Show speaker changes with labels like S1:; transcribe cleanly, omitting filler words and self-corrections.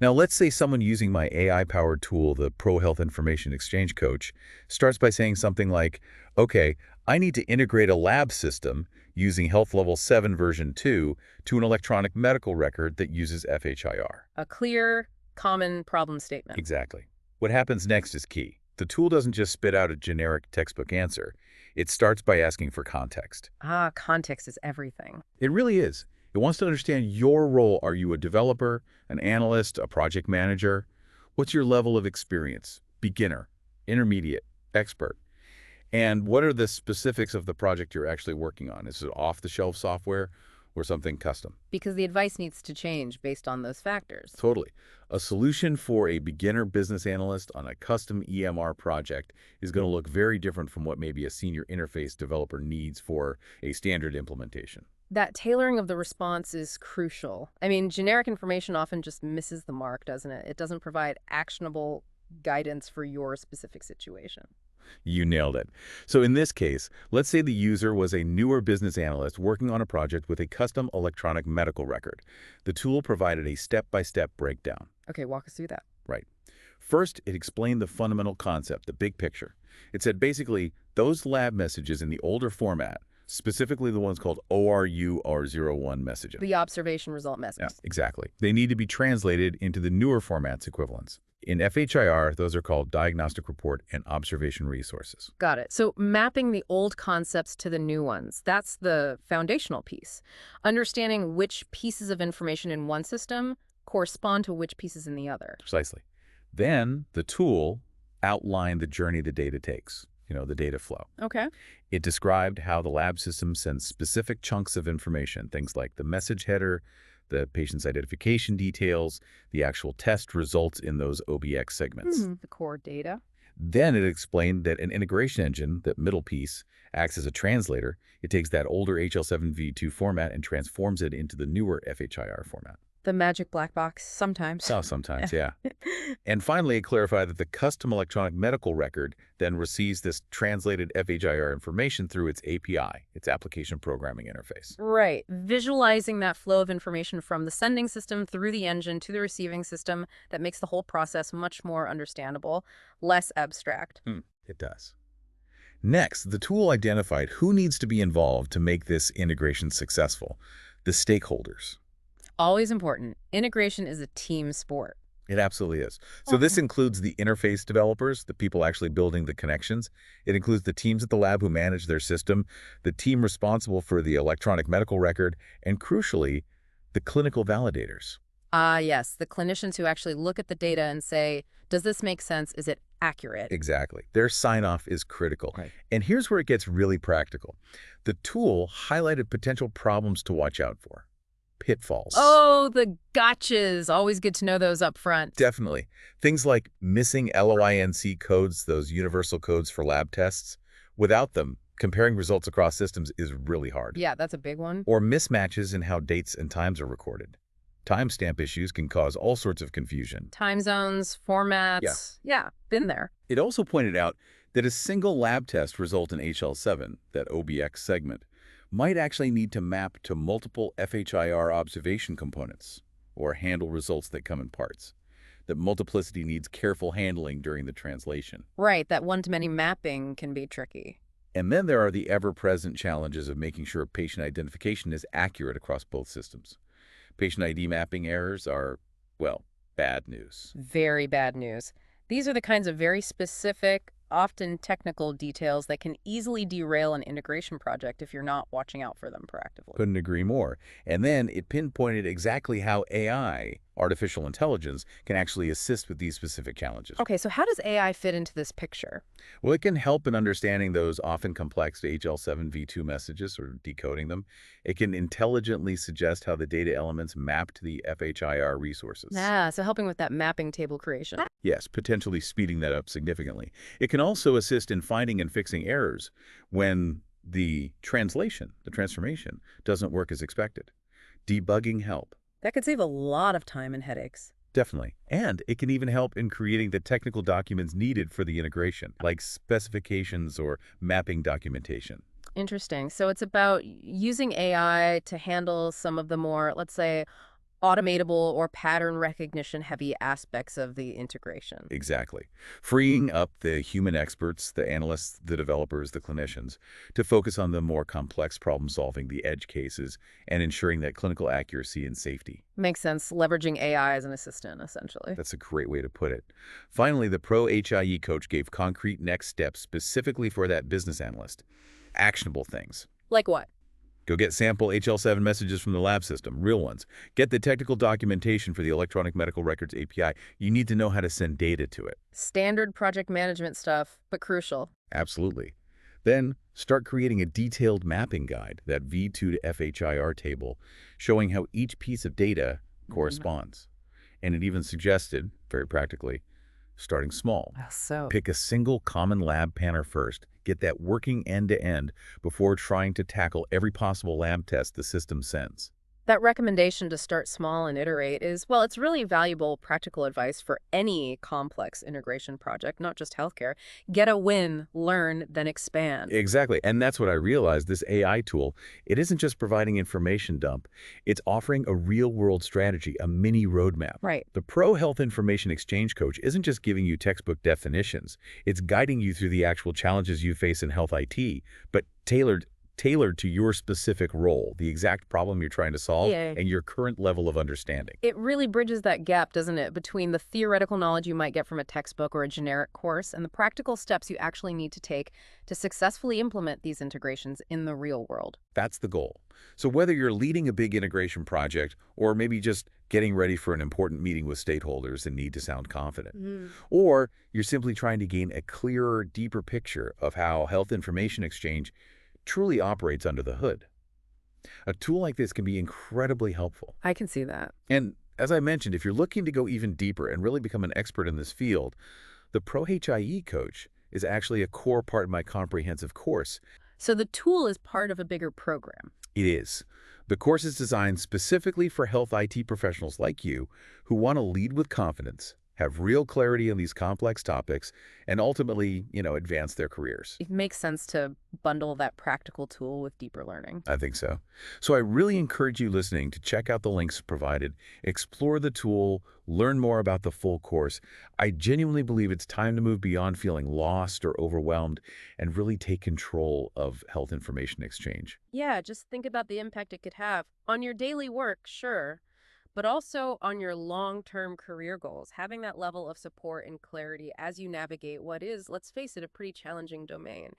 S1: Now, let's say someone using my AI-powered tool, the Pro Health Information Exchange Coach, starts by saying something like, okay, I need to integrate a lab system using Health Level 7 version 2 to an electronic medical record that uses FHIR.
S2: A clear, common problem statement.
S1: Exactly. What happens next is key. The tool doesn't just spit out a generic textbook answer. It starts by asking for context.
S2: Ah, context is everything.
S1: It really is. It wants to understand your role. Are you a developer, an analyst, a project manager? What's your level of experience? Beginner, intermediate, expert? And what are the specifics of the project you're actually working on? Is it off-the-shelf software or something custom?
S2: Because the advice needs to change based on those factors.
S1: Totally. A solution for a beginner business analyst on a custom EMR project is going to look very different from what maybe a senior interface developer needs for a standard implementation.
S2: That tailoring of the response is crucial. I mean, generic information often just misses the mark, doesn't it? It doesn't provide actionable guidance for your specific situation.
S1: You nailed it. So in this case, let's say the user was a newer business analyst working on a project with a custom electronic medical record. The tool provided a step-by-step breakdown.
S2: Okay, walk us through that.
S1: Right. First, it explained the fundamental concept, the big picture. It said basically those lab messages in the older format, specifically the ones called ORU R01 messages.
S2: The observation result message.
S1: Yeah, exactly. They need to be translated into the newer formats equivalents. In FHIR, those are called Diagnostic Report and Observation Resources.
S2: Got it. So mapping the old concepts to the new ones, that's the foundational piece. Understanding which pieces of information in one system correspond to which pieces in the other.
S1: Precisely. Then the tool outlined the journey the data takes, the data flow.
S2: Okay.
S1: It described how the lab system sends specific chunks of information, things like the message header, the patient's identification details, the actual test results in those OBX segments.
S2: The core data.
S1: Then it explained that an integration engine, that middle piece, acts as a translator. It takes that older HL7 V2 format and transforms it into the newer FHIR format.
S2: The magic black box, sometimes.
S1: Oh, sometimes, yeah. And finally, it clarified that the custom electronic medical record then receives this translated FHIR information through its API, its application programming interface.
S2: Right. Visualizing that flow of information from the sending system through the engine to the receiving system, that makes the whole process much more understandable, less abstract.
S1: It does. Next, the tool identified who needs to be involved to make this integration successful: the stakeholders.
S2: Always important. Integration is a team sport.
S1: It absolutely is. So this includes the interface developers, the people actually building the connections. It includes the teams at the lab who manage their system, the team responsible for the electronic medical record, and crucially, the clinical validators.
S2: Yes, the clinicians who actually look at the data and say, does this make sense? Is it accurate?
S1: Exactly. Their sign-off is critical.
S2: Right.
S1: And here's where it gets really practical. The tool highlighted potential problems to watch out for. Pitfalls.
S2: Oh, the gotchas. Always good to know those up front.
S1: Definitely. Things like missing LOINC codes, those universal codes for lab tests. Without them, comparing results across systems is really hard.
S2: Yeah, that's a big one.
S1: Or mismatches in how dates and times are recorded. Timestamp issues can cause all sorts of confusion.
S2: Time zones, formats. Yeah, been there.
S1: It also pointed out that a single lab test result in HL7, that OBX segment, might actually need to map to multiple FHIR observation components or handle results that come in parts. That multiplicity needs careful handling during the translation.
S2: Right, that one-to-many mapping can be tricky.
S1: And then there are the ever-present challenges of making sure patient identification is accurate across both systems. Patient ID mapping errors are, well, bad news.
S2: Very bad news. These are the kinds of very specific, often technical details that can easily derail an integration project if you're not watching out for them proactively.
S1: Couldn't agree more. And then it pinpointed exactly how AI, artificial intelligence, can actually assist with these specific challenges.
S2: Okay, so how does AI fit into this picture?
S1: Well, it can help in understanding those often complex HL7 V2 messages or decoding them. It can intelligently suggest how the data elements map to the FHIR resources.
S2: So helping with that mapping table creation.
S1: Yes, potentially speeding that up significantly. It can also assist in finding and fixing errors when the transformation, doesn't work as expected. Debugging help.
S2: That could save a lot of time and headaches.
S1: Definitely. And it can even help in creating the technical documents needed for the integration, like specifications or mapping documentation.
S2: Interesting. So it's about using AI to handle some of the more, let's say, automatable or pattern recognition heavy aspects of the integration.
S1: Exactly. Freeing up the human experts, the analysts, the developers, the clinicians, to focus on the more complex problem solving, the edge cases, and ensuring that clinical accuracy and safety.
S2: Makes sense, leveraging AI as an assistant, essentially.
S1: That's a great way to put it. Finally, the Pro HIE Coach gave concrete next steps specifically for that business analyst. Actionable things.
S2: Like what?
S1: Go get sample HL7 messages from the lab system, real ones. Get the technical documentation for the electronic medical records API. You need to know how to send data to it.
S2: Standard project management stuff, but crucial.
S1: Absolutely. Then start creating a detailed mapping guide, that V2 to FHIR table, showing how each piece of data corresponds. And it even suggested, very practically, starting small.
S2: So,
S1: Pick a single common lab panel first. Get that working end-to-end before trying to tackle every possible lab test the system sends.
S2: that recommendation to start small and iterate is, well, it's really valuable practical advice for any complex integration project, not just healthcare. Get a win, learn, then expand.
S1: Exactly. And that's what I realized. This AI tool, it isn't just providing information dump. It's offering a real-world strategy, a mini roadmap.
S2: Right.
S1: The Pro Health Information Exchange Coach isn't just giving you textbook definitions. It's guiding you through the actual challenges you face in health IT, but tailored to your specific role, the exact problem you're trying to solve,
S2: Yeah.
S1: and your current level of understanding.
S2: It really bridges that gap, doesn't it, between the theoretical knowledge you might get from a textbook or a generic course and the practical steps you actually need to take to successfully implement these integrations in the real world.
S1: That's the goal. So whether you're leading a big integration project or maybe just getting ready for an important meeting with stakeholders and need to sound confident, or you're simply trying to gain a clearer, deeper picture of how health information exchange truly operates under the hood, a tool like this can be incredibly helpful.
S2: I can see that.
S1: And as I mentioned, if you're looking to go even deeper and really become an expert in this field, the Pro HIE Coach is actually a core part of my comprehensive course.
S2: So the tool is part of a bigger program.
S1: It is. The course is designed specifically for health IT professionals like you who want to lead with confidence, have real clarity on these complex topics, and ultimately, advance their careers.
S2: It makes sense to bundle that practical tool with deeper learning.
S1: I think so. So I really encourage you listening to check out the links provided, explore the tool, learn more about the full course. I genuinely believe it's time to move beyond feeling lost or overwhelmed and really take control of health information exchange.
S2: Yeah, just think about the impact it could have on your daily work, sure, but also on your long-term career goals. Having that level of support and clarity as you navigate what is, let's face it, a pretty challenging domain.